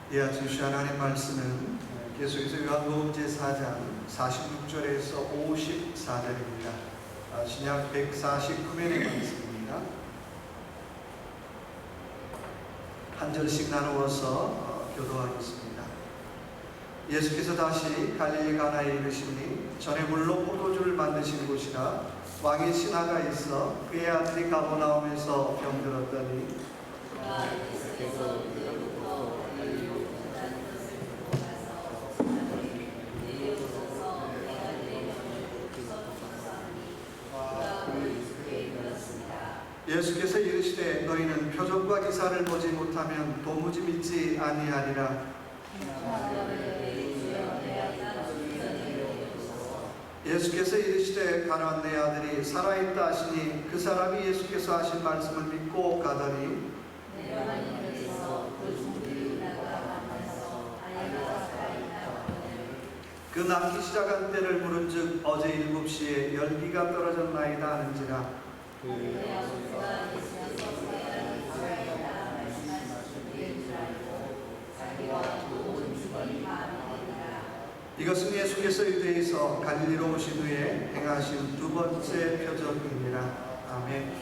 이 아침 주신 하나님 말씀은 계속해서 요한복음 제4장 46절에서 54절입니다. 신약 149면의 말씀입니다. 한 절씩 나누어서 교도하겠습니다. 예수께서 다시 갈릴리 가나에 이르시니 전에 물로 포도주를 만드신 곳이라 왕의 신하가 있어 그의 아들이 가버나움에서 병들었더니 예수께서 이르시되 너희는 표적과 기사를 보지 못하면 도무지 믿지 아니하리라. 예수께서 이르시되 가난 내 아들이 살아있다 하시니 그 사람이 예수께서 하신 말씀을 믿고 가더니 그 낳기 시작한 때를 물은즉 어제 7시에 열기가 떨어졌나이다 하는지라. 이것은 예수께서 유대에서 갈릴리로 오신 후에 행하신 두 번째 표적입니다. 아멘.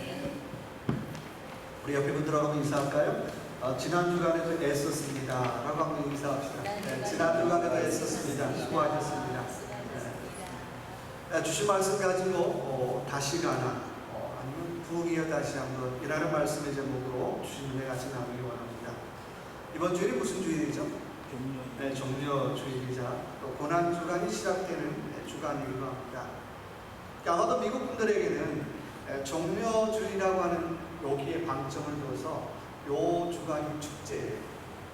우리 옆에 분들하고 인사할까요? 지난 주간에도 애썼습니다 라고 한번 인사합시다. 네, 지난 주간에도 애썼습니다. 수고하셨습니다. 네. 주신 말씀 가지고 다시 가나 아니면 부흥이여 다시 한번 이라는 말씀의 제목으로 주신 은혜 같이 나누기 원합니다. 이번 주일이 무슨 주일이죠? 네, 종려 주일이자 또 고난 주간이 시작되는 주간이기도 합니다. 아마도 미국 분들에게는 종려 주일이라고 하는 여기에 방점을 둬서 요 주간이 축제예요.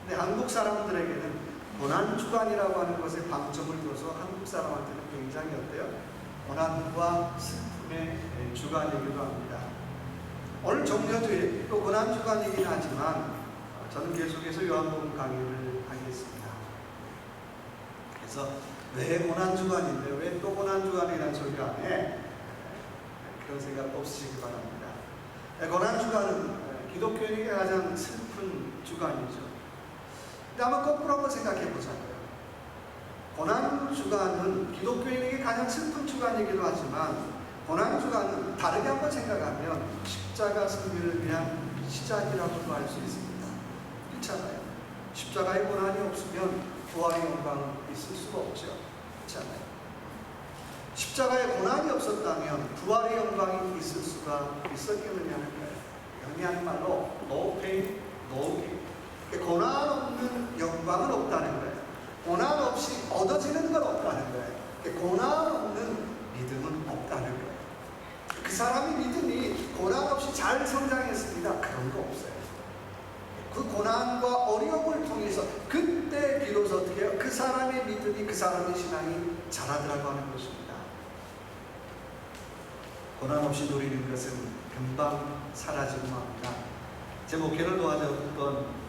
근데 한국 사람들에게는 고난 주간이라고 하는 것에 방점을 둬서 한국 사람한테는 굉장히 어때요? 고난과 슬픔의 주간이기도 합니다. 오늘 종려 주일 또 고난 주간이긴 하지만 저는 계속해서 요한복음 강의를 하겠습니다. 그래서 왜 고난주간인데 왜 또 고난주간이라는 소리가 안 해? 그런 생각 없으시기 바랍니다. 고난주간은 기독교인에게 가장 슬픈 주간이죠. 근데 한번 거꾸로 한번 생각해 보자고요. 고난주간은 기독교인에게 가장 슬픈 주간이기도 하지만 고난주간은 다르게 한번 생각하면 십자가 승리를 위한 시작이라고도 할 수 있습니다. 그렇잖아요. 십자가의 고난이 없으면 부활의 영광은 있을 수가 없죠. 그렇잖아요. 십자가의 고난이 없었다면 부활의 영광이 있을 수가 있었겠느냐는 거예요. 영리한 말로 no pain, no gain. 고난 없는 영광은 없다는 거예요. 고난 없이 얻어지는 건 없다는 거예요. 고난 없는 믿음은 없다는 거예요. 그 사람이 믿음이 고난 없이 잘 성장했습니다. 그런 거 없어요. 그 고난과 어려움을 통해서 그때 비로소 어떻게 해요? 그 사람의 믿음이 그 사람의 신앙이 자라더라고 하는 것입니다. 고난 없이 누리는 것은 금방 사라지고 맙니다. 제 목회를 도와줬던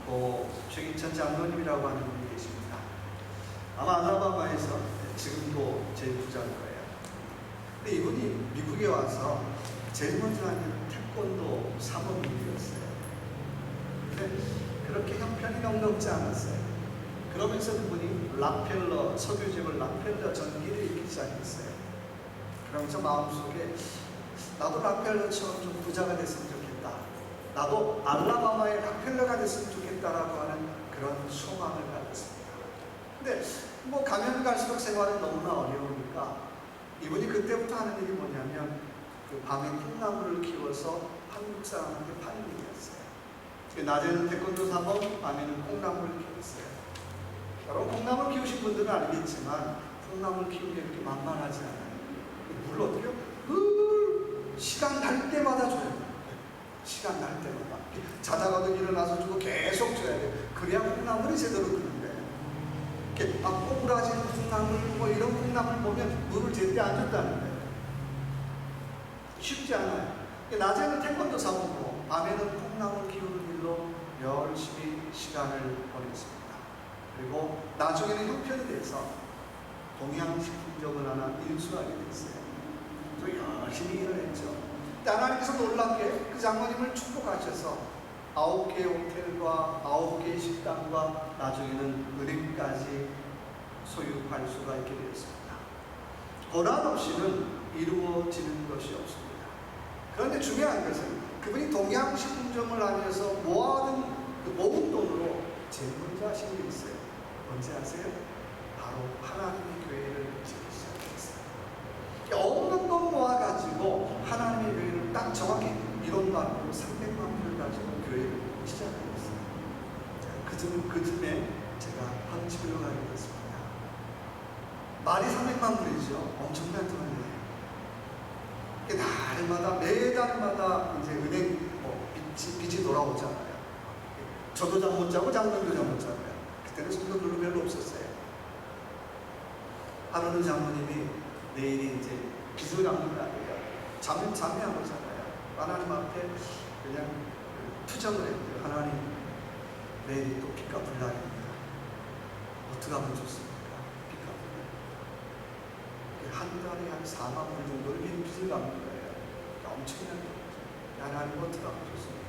최기천 장로님이라고 하는 분이 계십니다. 아마 알라바마에서 지금도 제일 부자일 거예요. 근데 이분이 미국에 와서 제일 먼저 하는 태권도 사범님이었어요. 그렇게 형편이 넉넉지 않았어요. 그러면서 그분이 락펠러, 석유집을 락펠러 전기를 읽기 시작했어요. 그러면서 마음속에 나도 락펠러처럼 좀 부자가 됐으면 좋겠다. 나도 알라바마의 락펠러가 됐으면 좋겠다라고 하는 그런 소망을 가졌습니다. 근데 가면 갈수록 생활은 너무나 어려우니까 이분이 그때부터 하는 일이 뭐냐면 그 밤에 콩나물을 키워서 한국 사람한테 파는 일이었어요. 낮에는 태권도 사범, 밤에는 콩나물을 키웠어요. 여러분 콩나물 키우신 분들은 알겠지만 콩나물 키우기 그렇게 만만하지 않아요. 물 어떻게 해요? 시간 날 때마다 줘야 돼요. 시간 날 때마다. 자다가도 일어나서 주고 계속 줘야 돼요. 그래야 콩나물이 제대로 크는데 이렇게 꼬부라지는 콩나물 이런 콩나물 보면 물을 제때 안 줬다는 거예요. 쉽지 않아요. 낮에는 태권도 사범고 밤에는 콩나물 키우는 일로 열심히 시간을 보냈습니다. 그리고 나중에는 형편이 돼서 동양식품점을 하나 인수하게 됐어요. 또 열심히 일을 했죠. 하나님께서 놀랍게 그 장모님을 축복하셔서 9개의 호텔과 9개의 식당과 나중에는 은행까지 소유할 수가 있게 되었습니다. 고난 없이는 이루어지는 것이 없습니다. 그런데 중요한 것은 그분이 동양식품점을 하면서 모아둔 그 모은 돈으로 재물자 신게 있어요. 언제 아세요? 바로 하나님의 교회를 짓기 시작했어요. 없는 돈 모아가지고 하나님의 교회를 딱 정확히 이론받고 300만 불을 가지고 교회를 시작했어요. 그쯤에 제가 헌집을 가게 됐습니다. 말이 300만 불이죠. 엄청난 돈이에요. 날마다 매달마다 이제 은행 빚이 돌아오잖아요. 저도 잠 못 자고 장로도 잠 못 자고요. 그때는 성도들도 별로 없었어요. 하루는 장로님이 내일이 이제 빚을 갚는 날이에요. 잠이 안 오잖아요. 하나님 앞에 그냥 투정을 했대요. 하나님, 내일이 또 빚 갚을 날입니다. 어떻게 하면 좋습니까? 빚 갚을 날. 한 달에 한 4만 불 정도를 빚을 갚는 거예요. 엄청난 거죠. 하나님 어떻게 하면 좋습니까?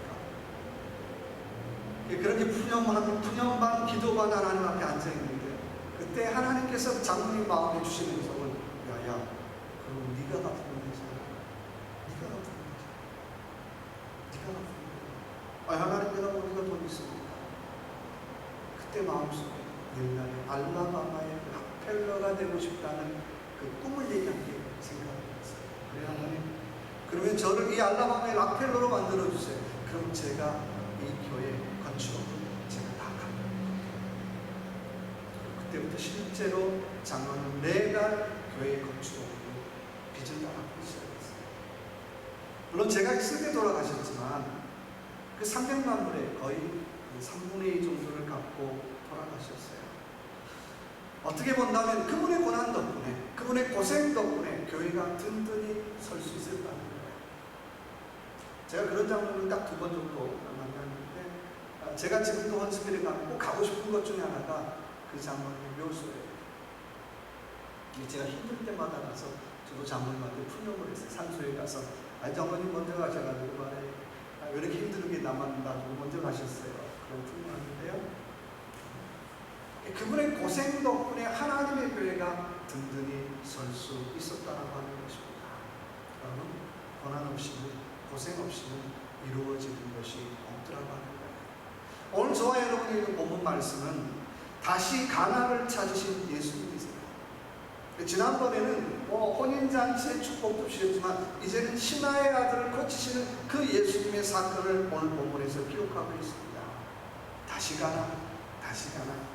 그렇게 푸념반 기도반 하나님 앞에 앉아있는데 그때 하나님께서 장로님 마음에 주시는 것은 야야, 그럼 네가 갚으면 되잖아. 네가 갚으면 되잖아. 네가 갚으면 되잖아. 하나님, 내가 어디가 돈 있습니까? 그때 마음속에 옛날에 알라바마의 락펠러가 되고 싶다는 그 꿈을 얘기한 게 생각이 났어요. 그래 하나님, 그러면 저를 이 알라바마의 락펠러로 만들어주세요. 그럼 제가 이 교회 건축업을 제가 다 갚는 거예요. 그때부터 실제로 장로는 매달 교회 건축업으로 빚을 다 갚기 시작했어요. 물론 제가 있을 때 돌아가셨지만 그 300만 불에 거의 3분의 2 정도를 갚고 돌아가셨어요. 어떻게 본다면 그분의 고난 덕분에, 그분의 고생 덕분에 교회가 든든히 설 수 있었다는 거예요. 제가 그런 장면을 딱 2번 정도 만났는데, 제가 지금도 헌스필에 가면 꼭 가고 싶은 것 중에 하나가 그 장로님 묘소예요. 제가 힘들 때마다 가서 저도 장로님한테 푸념을 했어요. 산소에 가서 장로님 먼저 가셔가지고 말해, 왜 이렇게 힘들게 나만 놔두고 먼저 가셨어요. 그런 푸념하는데요. 그분의 고생 덕분에 하나님의 교회가 든든히 설 수 있었다라고 하는 것입니다. 여러분, 고난 없이는, 고생 없이는 이루어지는 것이 없더라고 하는 거예요. 오늘 저와 여러분이 읽은 본문 말씀은 다시 가나를 찾으신 예수님이세요. 지난번에는 혼인잔치의 축복도 주셨지만 이제는 신하의 아들을 고치시는 그 예수님의 사건을 오늘 본문에서 기록하고 있습니다. 다시 가나, 다시 가나.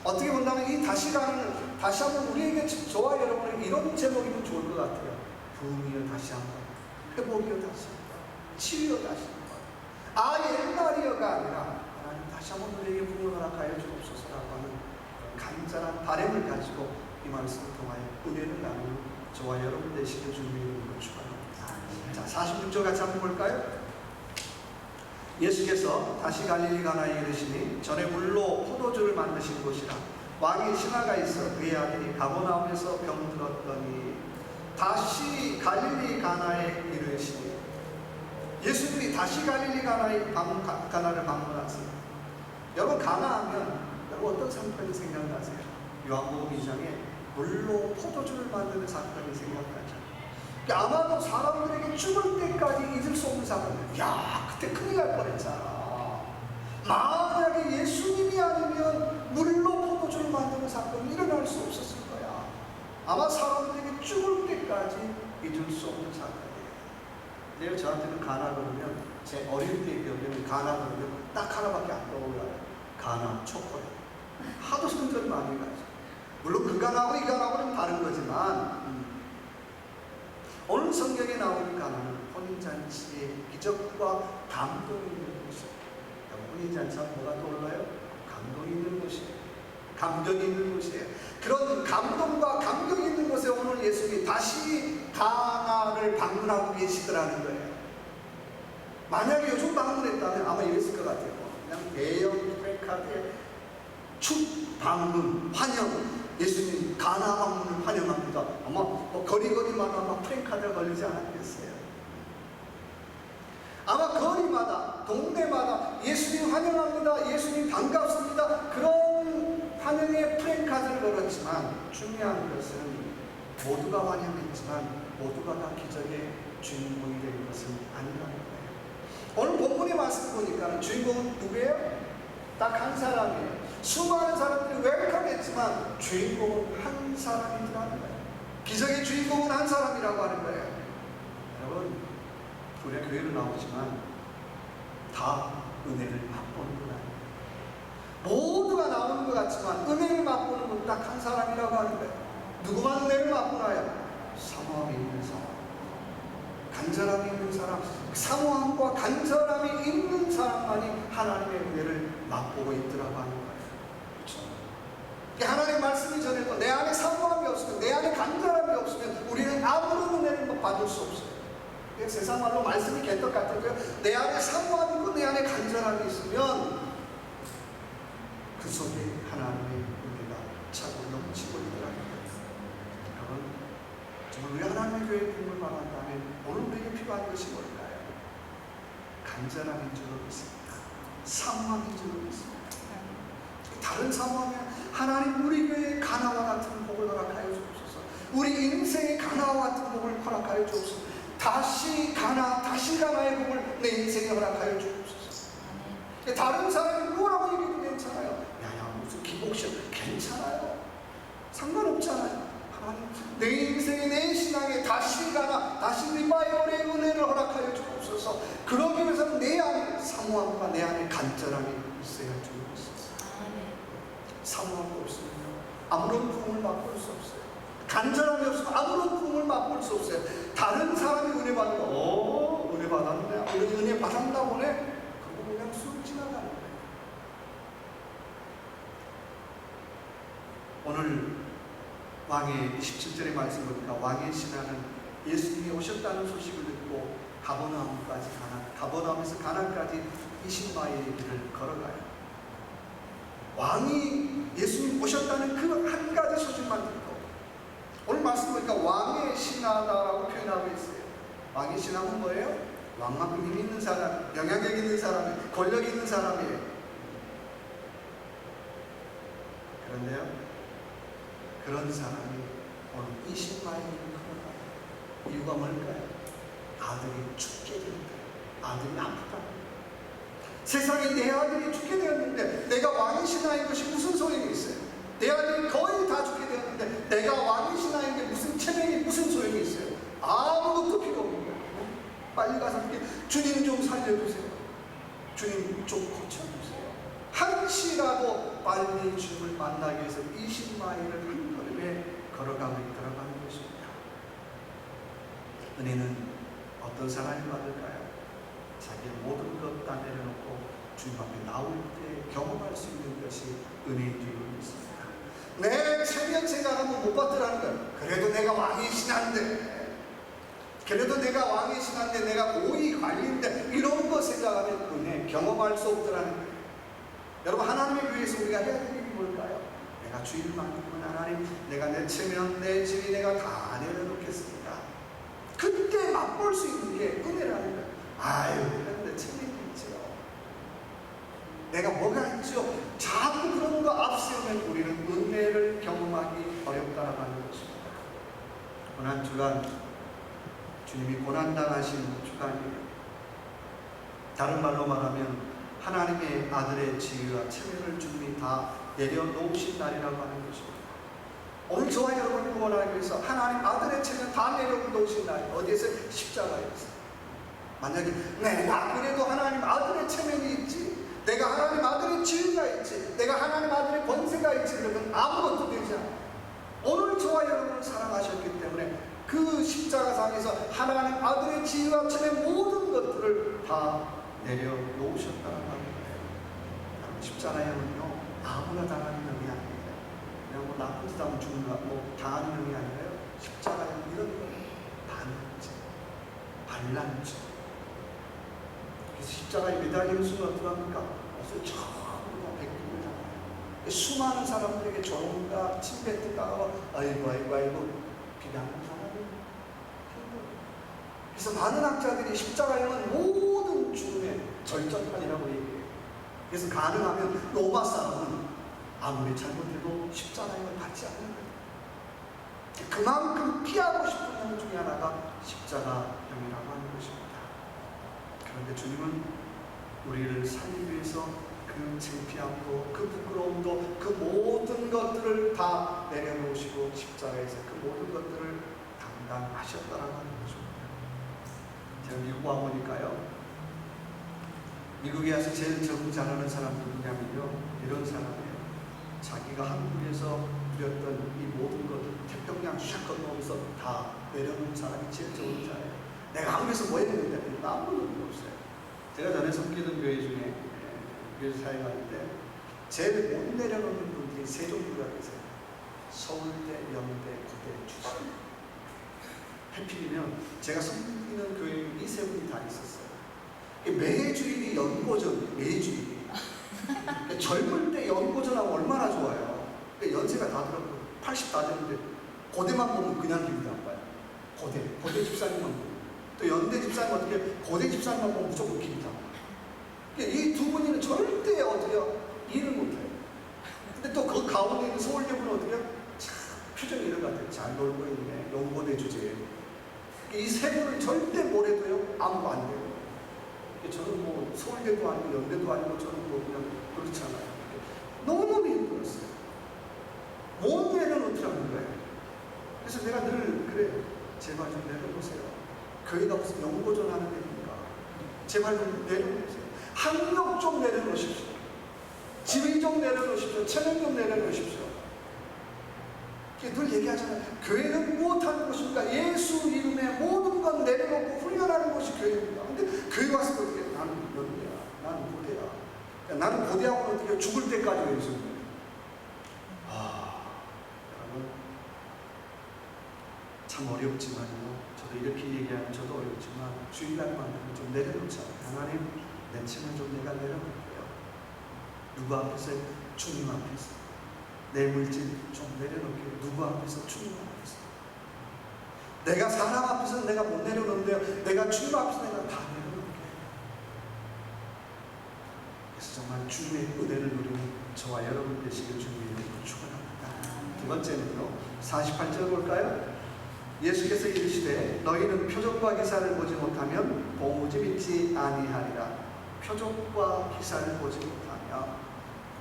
어떻게 본다면 이 다시 가는, 다시 한번 우리에게, 저와 여러분에게 이런 제목이면 좋을 것 같아요. 부흥이여 다시 한번, 회복이여 다시 한번, 치유여 다시 한번, 옛날이여가 아니라 하나님 다시 한번 우리에게 부흥을 허락하여 주옵소서라고 하는 간절한 바람을 가지고 이 말씀을 통하여 은혜를 나누는 저와 여러분 되시길 주님의 이름으로 축원합니다. 자, 46절 같이 한번 볼까요? 예수께서 다시 갈릴리 가나에 이르시니 전에 물로 포도주를 만드신 곳이라 왕의 신하가 있어 그의 아들이 가버나움에서 병들었더니 다시 갈릴리 가나에 이르시니, 예수님이 다시 갈릴리 가나를 방문하셨습니다. 여러분, 가나하면 여러분 어떤 사건이 생각나세요? 요한복음 2장에 물로 포도주를 만드는 사건이 생각나죠. 아마도 사람들에게 죽을 때까지 잊을 수 없는 사건이에요. 그때 큰일 날 뻔했잖아. 만약에 예수님이 아니면 물로 포도주를 만드는 사건이 일어날 수 없었을 거야. 아마 사람들에게 죽을 때까지 잊을 수 없는 사건이에요. 내가 저한테는 가나 그러면, 제 어릴 때 기억에는 가나 그러면 딱 하나밖에 안 떠올라요. 가나 초콜릿. 하도 손절 많이 가죠. 물론 그 가나하고 이 가나하고는 다른 거지만, 오늘 성경에 나오는 가나는 혼인잔치의 기적과 감동이 있는 곳이에요. 혼인잔치하면 뭐가 떠올라요? 감동이 있는 곳이에요. 감격이 있는 곳이에요. 그런 감동과 감격이 있는 곳에 오늘 예수님이 다시 가나를 방문하고 계시더라는 거예요. 만약에 요즘 방문했다면 아마 이랬을 것 같아요. 그냥 대형 플래카드에 축방문, 환영, 예수님 가나 방문을 환영합니다. 아마 거리마다 막 플래카드가 걸리지 않았겠어요. 아마 거리마다, 동네마다 예수님 환영합니다, 예수님 반갑습니다, 그런 환영의 프랭카드를 걸었지만 중요한 것은 모두가 환영했지만 모두가 다 기적의 주인공이 될 것은 아니라는 거예요. 오늘 본문의 말씀 보니까 주인공은 누구예요? 딱 한 사람이에요. 수많은 사람들이 웰컴했지만 주인공은 한 사람이더라는 거예요. 기적의 주인공은 한 사람이라고 하는 거예요. 여러분, 우리가 교회로 나오지만 다 은혜를 맛보는 건 아니에요. 모두가 나오는 것 같지만 은혜를 맛보는 건 딱 한 사람이라고 하는 거예요. 누구만 은혜를 맛보나요? 사모함이 있는 사람, 간절함이 있는 사람, 사모함과 간절함이 있는 사람만이 하나님의 은혜를 맛보고 있더라고 하는 거예요. 그렇죠? 하나님의 말씀이 전해도 내 안에 사모함이 없으면, 내 안에 간절함이 없으면 우리는 아무런 은혜를 받을 수 없어요. 세상 말로 말씀이 개떡 같은데요, 내 안에 사모함이 있고 내 안에 간절함이 있으면 그 속에 하나님의 은혜가 차고 넘치고 있더라고요. 여러분, 정말 우리 하나님의 교회의 꿈을 말한다면 오늘 우리에게 필요한 것이 뭘까요? 간절함인 줄 믿습니다. 사모함인 줄 믿습니다. 다른 사모하면 하나님 우리 교회의 가나와 같은 복을 허락하여 주옵소서. 우리 인생의 가나와 같은 복을 허락하여 주옵소서. 다시 가나의 복을 내 인생에 허락하여 주옵소서. 다른 사람이 뭐라고 얘기해도 괜찮아요. 야 무슨 기복시험 괜찮아요. 상관없잖아요. 하나님 내 인생에, 내 신앙에 다시 리바이벌의 은혜를 허락하여 주옵소서. 그러기 위해서는 내 안에 사모함과 내 안에 간절함이 있어야 주옵소서. 사모함이 없으면 아무런 부흥을 맛볼 수 없어요. 간절함이 없으면 아무런 부흥을 맛볼 수 없어요. 다른 사람이 은혜 받고 은혜 받았네, 우리 은혜 받았나 보네, 그거 그냥 쑥 지나가는 거예요. 오늘 왕의 17절의 말씀 보니까 왕의 신하는 예수님이 오셨다는 소식을 듣고 가버나움에서 가나안까지 20마일의 길을 걸어가요. 왕이 예수님 오셨다는 그 한 가지 소식만 듣고, 오늘 말씀 보니까 왕의 신하다라고 표현하고 있어요. 왕의 신하는 뭐예요? 왕만큼 힘 있는 사람, 영향력 있는 사람, 권력 있는 사람이에요. 그런데요, 그런 사람이 오늘 20마일을 걸어가요. 이유가 뭘까요? 아들이 죽게 된다. 아들이 아프다. 세상에 내 아들이 죽게 되었는데 내가 왕의 신하인 것이 무슨 소용이 있어요? 내 아들이 거의 다 죽게 되었는데 내가 왕의 신하인 게 무슨 체면이, 무슨 소용이 있어요? 아무것도 필요 없는 거예요. 빨리 가서 이렇게 주님 좀 살려주세요. 주님 좀 고쳐주세요. 한시라도 빨리 주님을 만나기 위해서 20마일을 한 걸음에 걸어가고 있더라고 하는 것입니다. 은혜는 어떤 사람이 받을까요? 자기의 모든 것 다 내려놓고 주님 앞에 나올 때 경험할 수 있는 것이 은혜인 줄 믿습니다. 내 체면 생각하면 못 받더라는 거예요. 그래도 내가 왕의 신한데, 내가 고위 관리인데, 이런 거 생각하면 은혜 경험할 수 없더라는 거예요. 여러분, 하나님의 교회에서 우리가 해야 될 일이 뭘까요? 내가 주일만 믿으면 하나님, 내가 내 체면, 내 지위 내가 다 내려놓겠습니다. 그때 맛볼 수 있는 게 은혜라는 거예요. 아유, 내가 내 체면이 있죠. 내가 뭐가 있죠? 자꾸 그런 거 앞세우면 우리는 은혜를 경험하기 어렵다라고 하는 것입니다. 고난 주간, 주님이 고난당하신 주간이에요. 다른 말로 말하면 하나님의 아들의 지위와 체면을 주님이 다 내려놓으신 날이라고 하는 것입니다. 오늘 저와 여러분을 구원하기 위해서 하나님 아들의 체면 다 내려놓으신 날, 어디에서? 십자가에서. 만약에 내가 그래도 하나님 아들의 체면이 있지, 내가 하나님 아들의 지위가 있지, 내가 하나님 아들의 권세가 있지, 그러면 아무것도 되지 않아요. 오늘 저와 여러분을 사랑하셨기 때문에 그 십자가상에서 하나님 아들의 지위와 체면 모든 것들을 다 내려놓으셨다는 말이에요. 십자가에는요, 아무나 당하는 놈이 아니에요. 그냥 뭐 나쁜 짓 하면 죽는 거, 뭐 당하는 놈이 아니에요. 십자가에는 이런 거예요. 반지, 반란지. 그래서 십자가에 매달리는 순간 어떡합니까? 그래서 처음으로 다 베끼고 나와요. 수많은 사람들에게 조롱과 침뱉다가 아이고 비난을 당하는. 그래서 많은 학자들이 십자가에는 모든 죽음의 절정판이라고 얘기해요. 그래서 가능하면 로마 사람은 아무리 잘못해도 십자가를 받지 않는 거예요. 그만큼 피하고 싶은 형 중에 하나가 십자가형이라고 하는 것입니다. 그런데 주님은 우리를 살리기 위해서 그 창피함도 그 부끄러움도 그 모든 것들을 다 내려놓으시고 십자가에서 그 모든 것들을 담당하셨다라고 하는 것입니다. 제가 미국 와보니까요, 미국에 와서 제일 적응 잘하는 사람은 누구냐면요, 이런 사람이에요. 자기가 한국에서 누렸던 이 모든 것을 태평양 샥 건너면서 다 내려놓은 사람이 제일 적응 잘해요. 내가 한국에서 뭐 했는데 아무도 없어요. 제가 전에 섬기던 교회 중에 교회에서 사역하는데 제일 못 내려놓는 분들이 세 종류가 계세요. 서울대, 연대, 고대, 주신. 해필이면 제가 섬기는 교회 이 세 분이 다 있었어요. 매주일이 연고전, 매주일이. 젊을 때 연고전하고 얼마나 좋아요. 연세가 다 들었고 80 다 되는데 고대만 보면 그냥 기분이 나빠요. 고대 집사님만 보면. 또 연대 집사님 어떻게 고대 집사님만 보면 무조건 기분이 나빠요. 이 두 분이는 절대 어떻게요? 일을 못해요. 근데 또 그 가운데 있는 서울대 분은 어떻게요? 참 표정이 이런 것 같아요. 잘 놀고 있네. 연고대 주제에. 이 세 분은 절대 뭘 해도요, 아무도 안 돼요. 저는 뭐 서울대도 아니고 연대도 아니고 저는 뭐 그냥 그렇잖아요. 너무 힘들었어요. 못 내려놓더라는 거예요. 그래서 내가 늘 그래, 제발 좀 내려놓으세요. 교회가 무슨 연고전 하는 데입니까? 제발 좀 내려놓으세요. 학력 좀 내려놓으십시오. 지위 좀 내려놓으십시오. 체력 좀 내려놓으십시오. 늘 얘기하잖아요. 교회는 무엇하는 것입니까? 예수 이름에 모든 건 내려놓고 훈련하는 것이 교회입니다. 근데 교회 와서 어떻게 해? 나는 연대야. 나는 고대야. 나는 고대하고는 어떻게 죽을 때까지 왼손 거예요. 여러분, 참 어렵지만요. 저도 이렇게 얘기하면 저도 어렵지만 주일날만큼은 좀 내려놓자. 하나님, 내 짐을 좀 내가 내려놓을게요. 누구 앞에서? 주님 앞에서. 내 물질 좀 내려놓을게요. 누구 앞에서? 주님 앞에서. 내가 사람 앞에서는 내가 못 내려놓는데요. 내가 주님 앞에서 내가 다 내려놓을게요. 그래서 정말 주님의 은혜를 누리는 저와 여러분 되시길 주님의 이름으로 축원합니다. 두 번째는요, 48절 볼까요? 예수께서 이르시되 너희는 표적과 기사를 보지 못하면 도무지 믿지 아니하리라. 표적과 기사를 보지 못하며,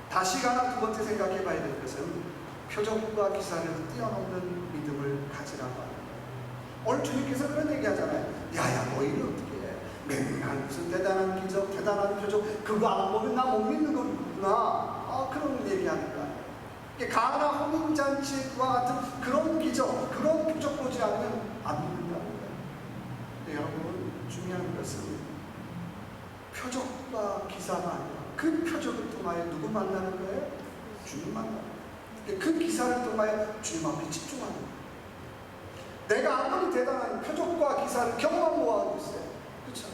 다시 가나 두 번째 생각해 봐야 될 것은 표적과 기사를 뛰어넘는 믿음을 가지라고 하는 거예요. 오늘 주님께서 그런 얘기 하잖아요. 야야, 너희는 어떻게 해? 맨날 무슨 대단한 기적, 대단한 표적, 그거 안 보면 나 못 믿는 거구나. 그런 얘기 하는 거예요. 가나 혼인잔치와 같은 그런 기적, 그런 표적 보지 않으면 안 믿는다는 거예요. 근데 여러분, 중요한 것은 표적과 기사가 아니라 그 표적을 통하여 누구 만나는 거예요? 주님 만나는 거예요. 그 기사를 통하여 주님 앞에 집중하는 거예요. 내가 아무리 대단한 표적과 기사를 경험하고 뭐 하겠어요? 그렇죠?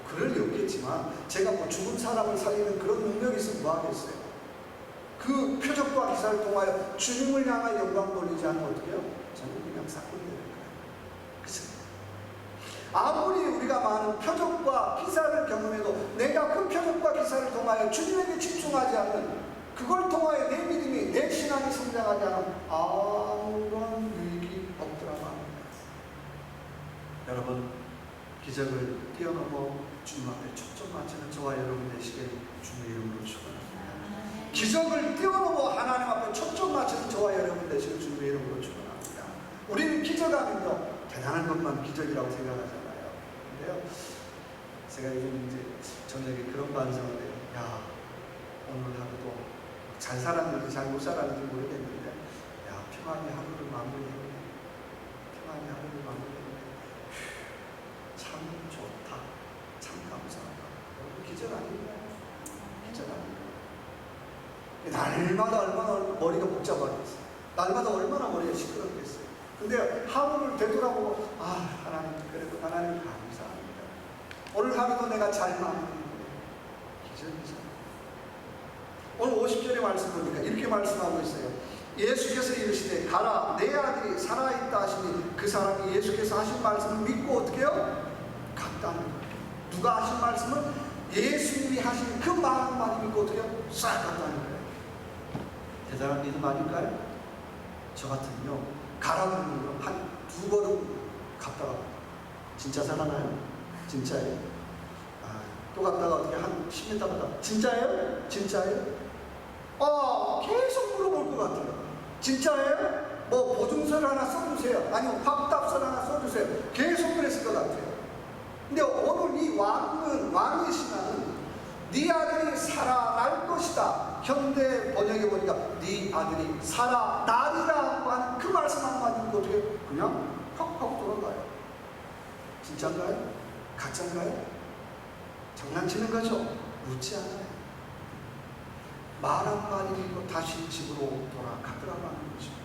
그럴 리 없겠지만 제가 뭐 죽은 사람을 살리는 그런 능력이 있으면 뭐 하겠어요? 그 표적과 기사를 통하여 주님을 향한 영광 돌리지 않으면 어떻게 해요? 저는 그냥 사건이 되는 거예요. 그렇죠? 아무리 우리가 많은 표적과 기사를 경험해도 내가 그 표적과 기사를 통하여 주님에게 집중하지 않는, 그걸 통하여 내 믿음이, 내 신앙이 성장하지 않으면 아무런 유익이 없더라고 합니다. 여러분, 기적을 뛰어넘어 주님 앞에 초점 맞추는 저와 여러분 되시길 주님의 이름으로 축원합니다. 기적을 뛰어넘어 하나님 앞에 초점 맞추는 저와 여러분 되시길 주님의 이름으로 축원합니다. 우리는 기적하면요, 대단한 것만 기적이라고 생각하잖아요. 근데요, 제가 요즘 이제 저녁에 그런 반성을 해요. 야, 오늘 하루도 잘 살았는지 잘 못 살았는지 모르겠는데, 야, 평안히 하루를 마무리했네. 평안히 하루를 마무리했네. 참 좋다. 참 감사하다. 여러분, 기적 아닌가요? 기적 아닌가요? 날마다 얼마나 머리가 복잡하겠어요. 날마다 얼마나 머리가 시끄럽겠어요. 근데 하루를 되돌아보고, 하나님, 그래도 하나님 감사합니다. 오늘 하루도 내가 잘 마무리했네. 기적이잖아요. 오늘 50절의 말씀 보니까 이렇게 말씀하고 있어요. 예수께서 이르시되 가라, 내 아들이 살아있다 하시니, 그 사람이 예수께서 하신 말씀을 믿고 어떻게 해요? 갔다는 거예요. 누가 하신 말씀을 예수님이 하신 그 말 한마디 믿고 어떻게 싹 갔다는 거예요. 대단한 믿음 아닐까요? 저 같으면요, 가라는 거 한 2걸음 갔다가 진짜 살아나요? 진짜예요? 또 갔다가 어떻게 한 10m 갔다가 진짜예요? 진짜예요? 계속 물어볼 것 같아요. 진짜예요? 뭐 보증서를 하나 써주세요. 아니면 확답서를 하나 써주세요. 계속 그랬을 것 같아요. 근데 오늘 이 왕의 신앙은 네 아들이 살아날 것이다. 현대 번역에 보니까 네 아들이 살아나리라고 하는 그 말씀 한마디 듣고 어떻게 그냥 팍팍 돌아가요. 진짜인가요? 가짜인가요? 장난치는 거죠? 묻지 않아요. 말 한마디 듣고 다시 집으로 돌아가더라고 하는 것입니다.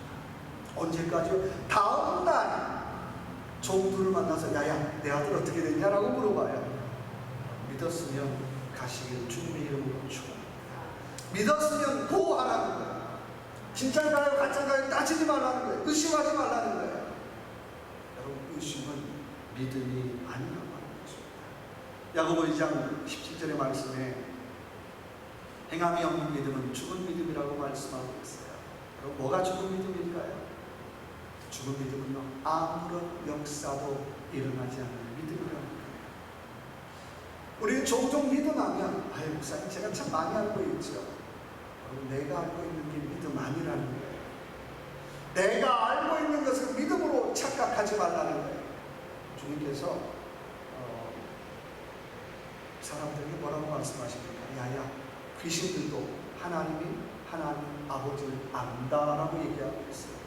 언제까지요? 다음날 종들을 만나서 야야 내 아들 어떻게 됐냐라고 물어봐요. 믿었으면 가시길 주님의 이름으로 축원합니다. 믿었으면 보호하라는 거예요. 진짜인가요? 가짜인가요? 따지지 말라는 거예요. 의심하지 말라는 거예요. 여러분, 의심은 믿음이 아니라고 하는 것입니다. 야고보 2장 17절의 말씀에 행함이 없는 믿음은 죽은 믿음이라고 말씀하고 있어요. 여러분, 뭐가 죽은 믿음일까요? 죽은 믿음은요, 아무런 역사도 일어나지 않는 믿음이라는 거예요. 우리는 종종 믿음하면 목사님 제가 참 많이 알고 있죠. 내가 알고 있는 게 믿음 아니라는 거예요. 내가 알고 있는 것을 믿음으로 착각하지 말라는 거예요. 주님께서 사람들에게 뭐라고 말씀하십니까? 야야 귀신들도 하나님 아버지를 안다라고 얘기하고 있어요.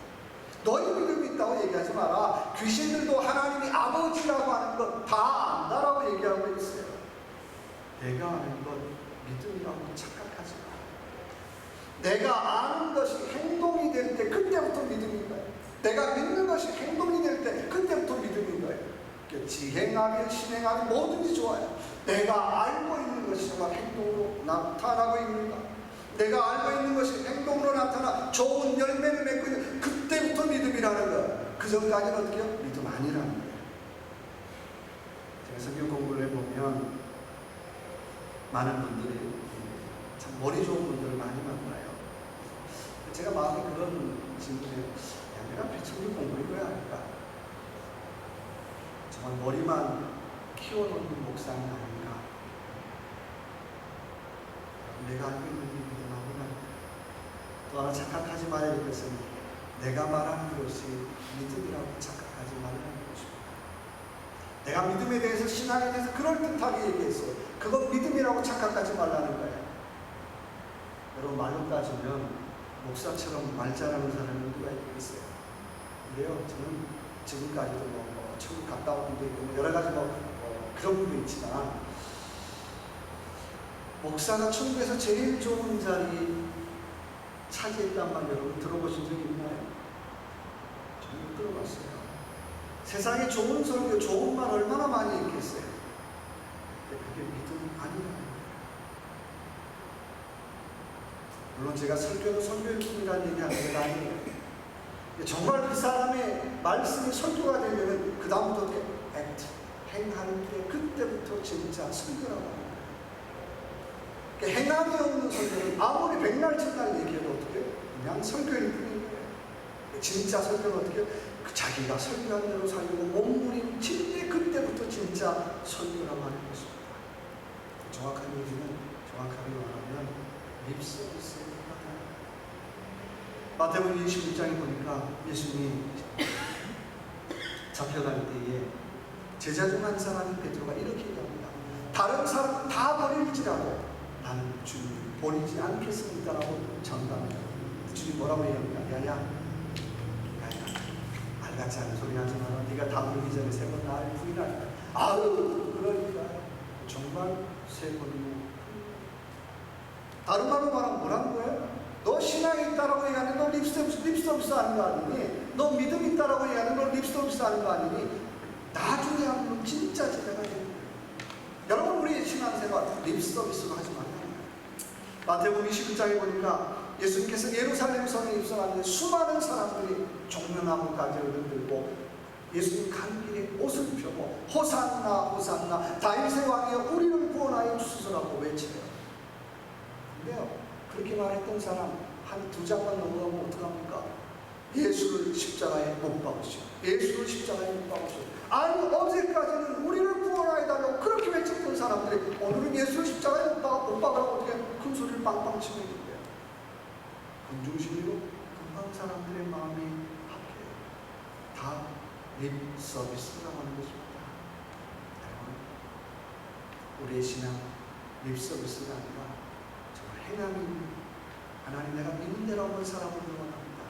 너희 믿음이 있다고 얘기하지 마라. 귀신들도 하나님이 아버지라고 하는 것 다 안다라고 얘기하고 있어요. 내가 아는 것 믿음이라고 착각하지 마. 내가 아는 것이 행동이 될 때 그때부터 믿음인 거예요. 내가 믿는 것이 행동이 될 때 그때부터 믿음인 거예요. 지행하면 신행하면 뭐든지 좋아요. 내가 알고 있는 것이 정말 행동으로 나타나고 있는가? 내가 알고 있는 것이 행동으로 나타나 좋은 열매를 맺고 있는 그때부터 믿음이라는 거예요. 그 전까지는 어떻게 해요? 믿음 아니라는 거예요. 제가 성경 공부를 해보면 많은 분들이 참 머리 좋은 분들을 많이 만나요. 제가 마음에 그런 질문에 내가 배천기 공부를 왜 할까? 정말 머리만 키워놓는 목상이 아닌가? 내가 알고 있는 게 믿음 아니라 또 하나 착각하지 말아야 될 것은 내가 말하는 것이 믿음이라고 착각하지 말라는 것입니다. 내가 믿음에 대해서 신앙에 대해서 그럴듯하게 얘기했어요. 그건 믿음이라고 착각하지 말라는 거예요. 여러분 말로 따지면 목사처럼 말 잘하는 사람이 누가 있겠어요? 근데요 저는 지금까지도 천국 갔다 온 분도 있고 여러 가지 그런 분도 있지만 목사가 천국에서 제일 좋은 자리 차지했단 말 여러분 들어보신 적이 있나요? 저는 못 들어봤어요. 세상에 좋은 설교, 좋은 말 얼마나 많이 있겠어요. 근데 그게 믿음이 아니라는 거예요. 물론 제가 설교도 설교일 뿐이라는 얘기 하는 건 아니에요. 정말 그 사람의 말씀이 설교가 되면 그 다음부터 어떻게 액트, 행하는 게 그때부터 진짜 설교라고 합니다. 행함이 없는 설교는 아무리 백날 첫날 얘기해도 어떻게 그냥 설교일 뿐인 거예요. 진짜 설교는 어떻게 자기가 설교한 대로 살고 몸부림칠 때 그때부터 진짜 설교라고 하는 것입니다. 정확한 얘기는 정확하게 말하면 립서비스입니다. 마태복음 26장에 보니까 예수님이 잡혀갈 때에 제자 중 한 사람인 베드로가 이렇게 얘기합니다. 다른 사람은 다 버릴지라도 나는 주님을 버리지 않겠습니다라고 전담합니다. 주님 뭐라고 얘기합니까? 야야 알같이 하는 소리 하지 마라. 네가 다 부르기 전에 세 번 나를 부인하리라. 아유 그러니까 정말 세 번이면 다른 말로 말하면 뭐라는 거예요? 너 신앙이 있다라고 얘기하는 너 립서비스 하는 거 아니니? 너 믿음 있다라고 얘기하는 너 립서비스 하는 거 아니니? 나중에 하면 진짜 제자가 되는 거예요. 여러분 우리 신앙생활 립서비스로 하지 말라는 거예요. 마태복음 21장에 보니까 예수님께서 예루살렘 성에 입성하는데 수많은 사람들이 종려나무 가지를 들고 예수님 가는 길에 옷을 펴고 호산나 호산나 다윗의 왕이여 우리를 구원하여 주소서라고 외쳐요. 근데요, 그렇게 말했던 사람 한 두 장만 넘어가면 어떡합니까? 예수를 십자가에 못 박으시오. 예수를 십자가에 못 박으시오. 아니, 어제까지는 우리를 구원하여 달라고 그렇게 외쳤던 사람들이 오늘은 예수를 십자가에 못 박으라고 어떻게 큰 소리를 빵빵 치고 있는데요. 군중심리로 금방 사람들의 마음이 바뀌어요. 다 립 서비스라고 하는 것입니다. 여러분, 우리의 신앙 립 서비스가 아니라 정말 행함이 하나님, 내가 믿는 대로 한번 살아보기를 원합니다.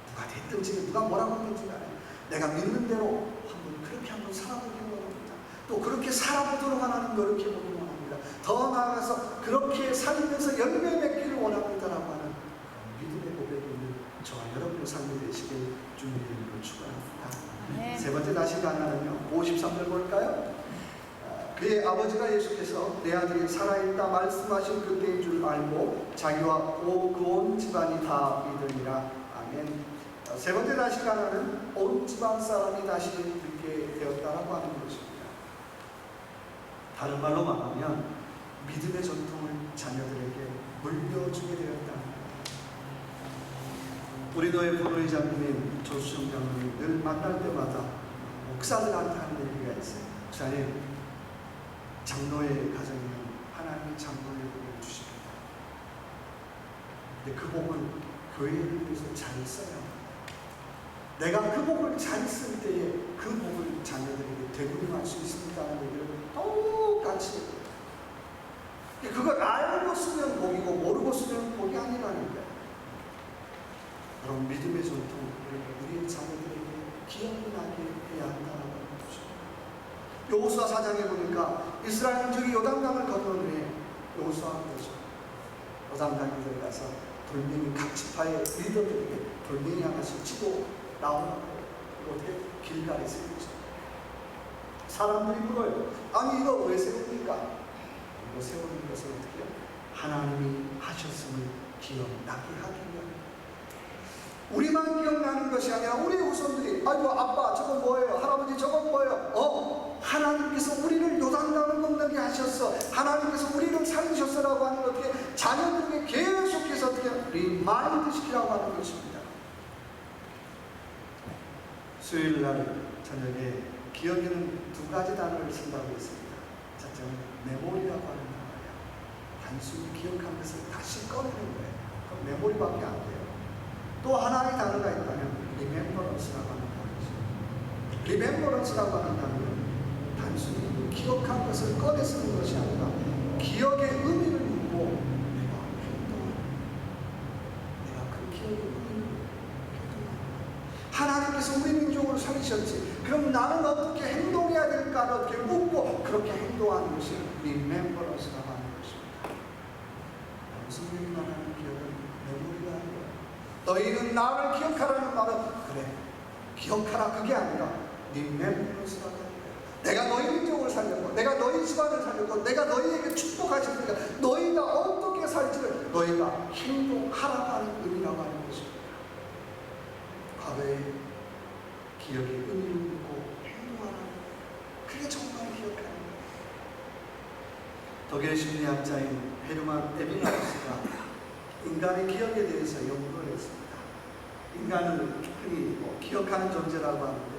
누가 됐든지 누가 뭐라고 하든지 간에 내가 믿는 대로 한번 그렇게 한번 살아보기를 원합니다. 또 그렇게 살아보도록 하나님 노력해보기를 원합니다. 더 나아가서 그렇게 살면서 열매 맺기를 원합니다라고 하는 믿음의 고백이 있는 저와 여러분의 삶이 되시길 주님의 이름으로 축원합니다. 네. 세 번째 다시 가나는요, 53절 볼까요? 그의 아버지가 예수께서 내 아들이 살아있다 말씀하신 그때인 줄 알고 자기와 그 온 집안이 다 믿으니라. 아멘. 세 번째 다시 가나는 온 집안 사람이 다시 듣게 되었다라고 하는 것입니다. 다른 말로 말하면 믿음의 전통을 자녀들에게 물려주게 되었다. 우리 교회 부로의 장로님, 조수정 장로님 늘 만날 때마다 목사들한테 하는 얘기가 있어요. 목사님, 장로의 가정에는 하나님이 장로의 복을 주십니다. 근데 그 복은 교회를 위해서 잘 써야 합니다. 내가 그 복을 잘 쓸 때에 그 복을 자녀들에게 되돌림할 수 있습니다는 얘기를 똑같이 해요. 그걸 알고 쓰면 복이고 모르고 쓰면 복이 아니라는 거예요. 그런 믿음의 전통, 우리의 자녀들에게 기억이 나게 해야 한다는 것입니다. 여호수아 4장에 보니까 이스라엘 민족이 요단강을 건넌 후에 여호수아가 그러죠. 요단강에 들어가서 돌멩이 각 지파의 리더들에게 돌멩이 하나씩 치고 나오라고 어떻게 길가에 세우죠. 사람들이 물어요. 아니, 이거 왜 세웁니까? 이거 세우는 것은 어떻게 해요? 하나님이 하셨음을 기억나게 하기 위함입니다. 우리만 기억나는 것이 아니라 우리 후손들이, 아이고 아빠 저건 뭐예요? 할아버지 저건 뭐예요? 하나님께서 우리를 요단강을 건너게 하셨어. 하나님께서 우리를 살리셨어라고 하는 어떻게 자녀들에게 계속해서 어떻게 리마인드 시키라고 하는 것입니다. 수요일날 저녁에 기억에는 두 가지 단어를 쓴다고 했습니다. 첫째는 메모리라고 하는 단어예요. 단순히 기억한 것을 다시 꺼내는 거예요. 그럼 메모리밖에 안 돼요. 또 하나의 단어가 있다면 리멤버런스라고 하는 단어죠. 리멤버런스라고 하는 단어는 단순히 기억한 것을 꺼내 쓰는 것이 아니라 기억의 의미를 묻고 내가 행동하는, 내가 그 기억의 의미를 행동하는, 하나님께서 우리 민족을 살리셨지, 그럼 나는 어떻게 행동해야 될까를 어떻게 묻고 그렇게 행동하는 것이 리멤버런스라고 하는 것입니다. 성경이 말하는 기억은 메모리가 아니라, 너희는 나를 기억하라는 말은 그래 기억하라 그게 아니라 리멤버런스라고 하는 거야. 내가 너희 민족을 살렸고 내가 너희 집안을 살렸고 내가 너희에게 축복하셨으니까 너희가 어떻게 살지를 너희가 행동하라고 하는 의미라고 하는 것입니다. 과거의 기억의 의미를 묻고 행동하라는, 그게 정말 기억하는 거예요. 독일 심리학자인 헤르만 에빙하우스가 인간의 기억에 대해서 연구를 했습니다. 인간은 흔히 기억하는 존재라고 하는데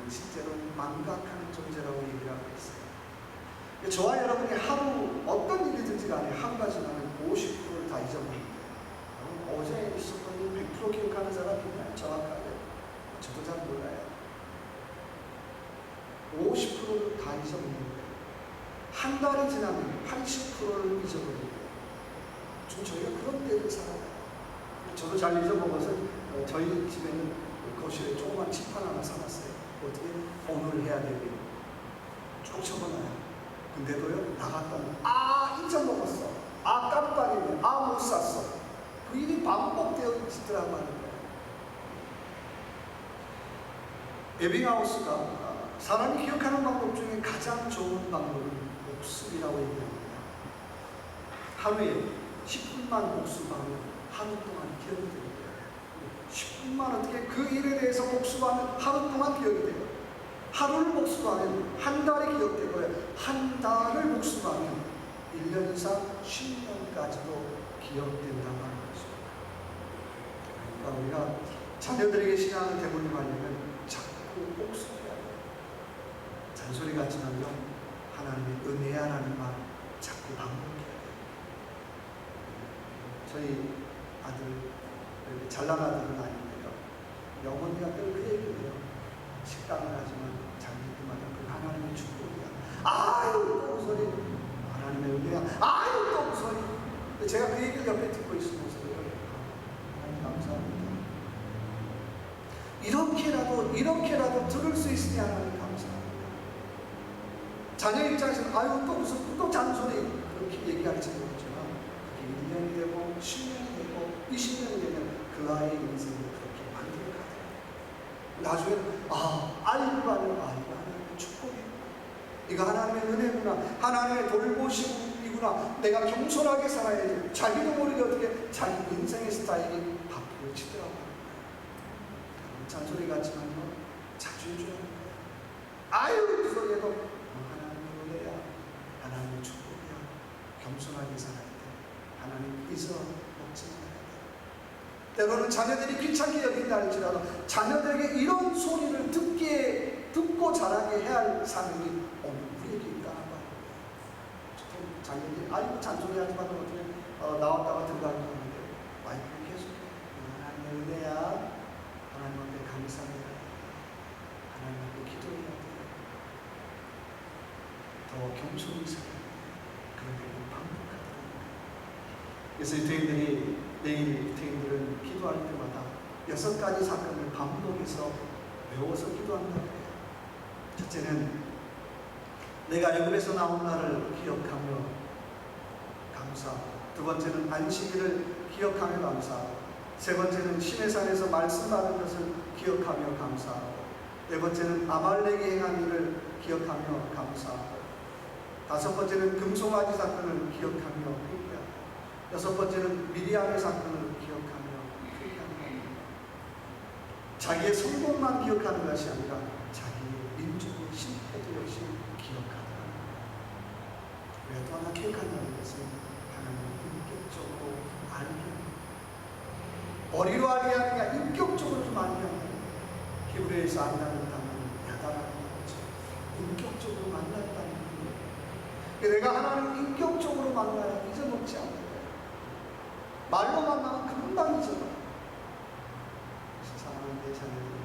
실제로는 망각하는 존재라고 얘기를 하고 있어요. 저와 여러분이 하루 어떤 일이든지 간에 하루가 지나면 50%를 다 잊어버립니다. 어제 있었던 일 100% 기억하는 사람 있나요? 정확하게? 저도 잘 몰라요. 50%를 다 잊어버리는 거예요. 한 달이 지나면 80%를 잊어버립니다. 좀 저희가 그런 때를 살아요. 저도 잘 잊어먹어서 저희 집에는 거실에 조그만 칠판 하나 사놨어요. 어떻게 오늘 해야 될 일 쭉 적어놔요. 근데도요, 나갔다면 잊어먹었어, 깜빡이네, 못 샀어. 그 일이 반복되어 있더라고 하는 거예요. 에빙하우스가 사람이 기억하는 방법 중에 가장 좋은 방법은 복습이라고 얘기합니다. 하루에 10분만 복습하면 하루 동안 기억이 됩니다. 10분만 어떻게 그 일에 대해서 복습하면 하루 동안 기억이 돼요. 하루를 목수로 하면 한 달이 기억되고요. 한 달을 목수로 하면 1년 이상 10년까지도 기억된다고 하는 거죠. 그러니까 우리가 자녀들에게 신앙을 대물림하려면 자꾸 옥수해야 돼요. 잔소리 같지만요, 하나님의 은혜 하나님만 자꾸 반복해야 돼요. 저희 아들, 잘난 아들은 아닌데요, 어머니가 늘 그 얘기를 해요. 식당을 하지만 장일 때마다 그 하나님의 축복이야. 아유 또 소리, 하나님의 은혜야. 아유 또 소리. 제가 그 얘기를 옆에 듣고 있으면서요, 하나님 감사합니다. 이렇게라도 들을 수 있으니 하나님 감사합니다. 자녀 입장에서는 아유 또 무슨 또 잔소리, 그렇게 얘기할지 모르지만 그게 1년이 되고 10년이 되고 20년이 되면 그 아이의 인생을 그렇게 만들어가요. 나중에는 아이고 하나님의 축복이구나, 이거 하나님의 은혜구나, 하나님의 돌보심이구나, 내가 겸손하게 살아야지. 자기도 모르게 어떻게 자기 인생의 스타일이 바꾸어 치더라고요. 잔소리 같지만요, 자주 해줘야 합니다. 아유 그 소리에도 하나님의 은혜야, 하나님의 축복이야, 겸손하게 살아야 돼, 하나님 잊어 먹지 말아야 돼. 때로는 자녀들이 귀찮게 여긴다 할지라도 자녀들에게 이런 소리를 듣고 자라게 해야 할 사명이 우리에게 있다는 거예요. 자녀들이 아이고 잔소리 하지만 어떻게 나왔다가 들어가는 건데 와이프는 계속 하나님의 은혜야, 하나님 앞에 감사해야 돼, 하나님 앞에 기도해야 돼, 더 겸손히 살아야 돼. 그런 걸 반복하더라고요. 그래서 내일 태인들은 기도할 때마다 6가지 사건을 반복해서 외워서 기도한다고 해요. 첫째는 내가 애굽에서 나온 날을 기억하며 감사하고, 두 번째는 안식일을 기억하며 감사하고, 세 번째는 시내산에서 말씀 받은 것을 기억하며 감사하고, 네 번째는 아말렉이 행한 일을 기억하며 감사하고, 다섯 번째는 금송아지 사건을 기억하며 회개하고, 여섯 번째는 미리암의 사건을 기억하며 회개하는 겁니다. 자기의 성공만 기억하는 것이 아니라 자기의 민족의 실패도 역시 기억하는 겁니다. 왜 또 하나 기억한다는 것은 하나님을 인격적으로 알게 합니다. 머리로 알게 하는 게 아니라 인격적으로 좀 알게 합니다. 히브리에서 안다는 단어는 야다라는 거죠. 인격적으로 만났다는 거예요. 내가 하나님을 인격적으로 만나야 잊어먹지 않는 거예요. 말로 만나면 금방 잊어버려요. 사랑하는 내 자녀들이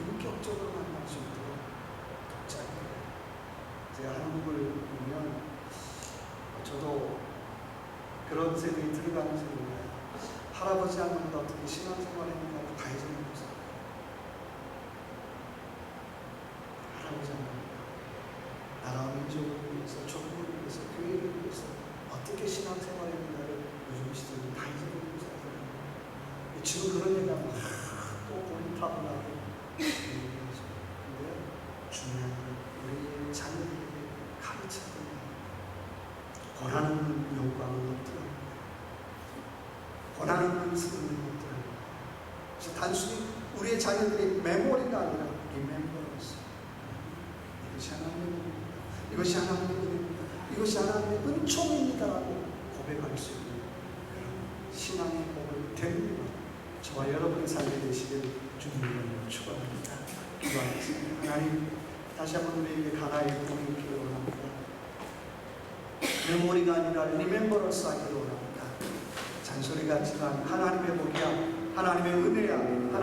인격적으로 만날 수 있도록 돕자고요. 제가 한국을 보면 저도 그런 세대에 들어가는 세대예요. 할아버지 할머니가 어떻게 신앙생활 했는가 다 잊어먹었어요. 할아버지 할머니가 나라 민족을 위해서, 조국을 위해서, 교회를 위해서 어떻게 신앙생활 했는가를 요즘 시대는 다 잊어버리고 살아요. 지금 그런 얘기하면 또 고리타분하고 얘기하죠. 근데 중요한 건 우리의 자녀들에게 가르쳐야 됩니다. 권하는 영광은 없더라고요. 권하는 것은 없더라고요. 그래서 단순히 우리의 자녀들이 메모리가 아니라 리멤버러스. 이것이 하나님의 은혜입니다. 이것이 하나님의 은혜입니다. 이것이 하나님의 은총입니다라고 고백할 수 있는 그런 신앙의 복을 되는 저와 여러분의 삶에 되시길 주님으로 축원합니다. 기도하겠습니다. 하나님, 다시 한번 우리에게 가나의 복이 있기를 원합니다. 메모리가 아니라 리멤버러스 하기를 원합니다. 잔소리 같지만 하나님의 복이야, 하나님의 은혜야, 하나님